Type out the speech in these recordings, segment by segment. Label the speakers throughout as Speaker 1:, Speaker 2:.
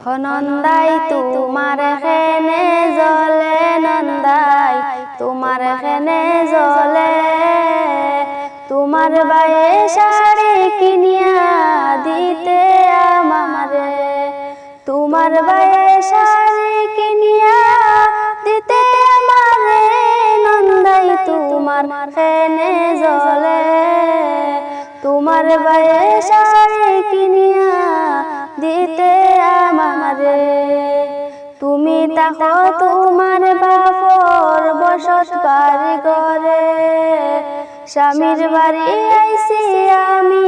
Speaker 1: নন্দাই তোমার খেনে জলে নন্দাই তোমার খেনে জলে তোমার বায়ে শাড়ি কিনিয়া দিতে আমারে তোমার বায়ে শাড়ি কিনিয়া দিতে আমারে নন্দাই তোমার খেনে জলে তোমার বায়ে শাড়ি কিনিয়া দিতে আমারে তুমি তাকো তোমার বাপর বসত বাড়ি ঘরে স্বামীর বাড়ি আইছি আমি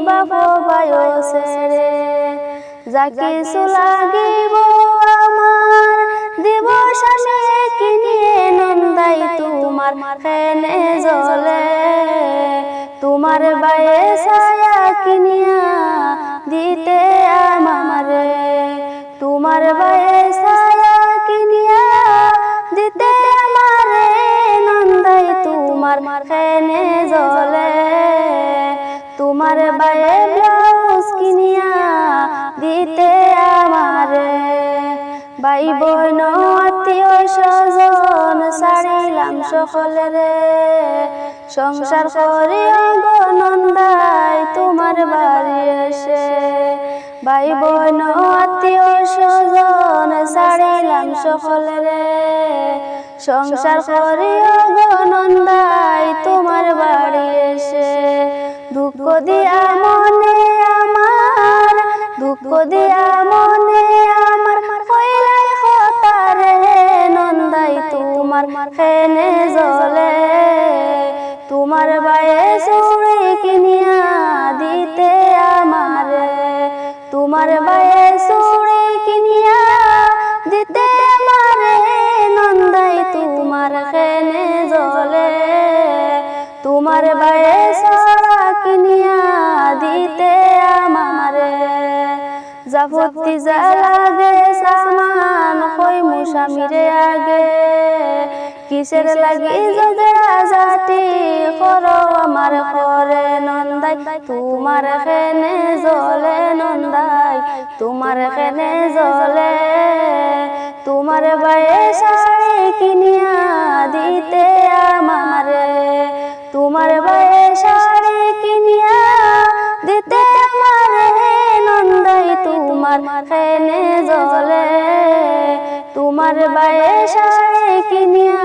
Speaker 1: বাপ বয়সে রে যা কিছু লাগিব আমার দিব স্বামী কিনিয়ে নন্দাই তোমার খেনে জলে তোমার বায়ে ছায়া কিনিয়া দিতে আমারে তোমার বায়ে ছায়া কিনিয়া দিতে আমারে নন্দাই তোমার খেনে জলে তোমার বায়ে ব্লাউজ কিনিয়া দিতে আমারে ভাই বোন আত্মীয় স্বজন ছাড়িলাম সকলে রে সংসার করিয়া গো নন্দাই তোমার বাড়ি এসে ভাই বোন আত্মীয় স্বজন ছাড়িলাম সকলে রে সংসার করিয়া গো নন্দাই তোমার বাড়ি এসে দুঃখ দিয়া মনে আমার দুঃখ দিয়া মনে আমার কইলাই হতারে নন্দাই তোমার খেনে জলে তোমার বায়ে চুড়ি কিনিয়া দিতে আমারে তোমার বায়ে চুড়ি কিনিয়া দিতে আমারে নন্দাই তোমার খেনে জলে তোমার বায়ে সারা কিনিয়া দিতে আমারে জাফতি জালাগে সামান কই মুসামিরে আগে কিসের লাগি জগড়া জাতি করো আমার করে নন্দাই তোমার খেনে জলে নন্দাই তোমার খেনে জলে তোমার বায়ে শাড়ি কিনিয়া দিতে আমারে তোমার বায়ে শাড়ি কিনিয়া দিতে আমারে নন্দাই তোমার খেনে জলে তোমার বায়ে শাড়ি কিনিয়া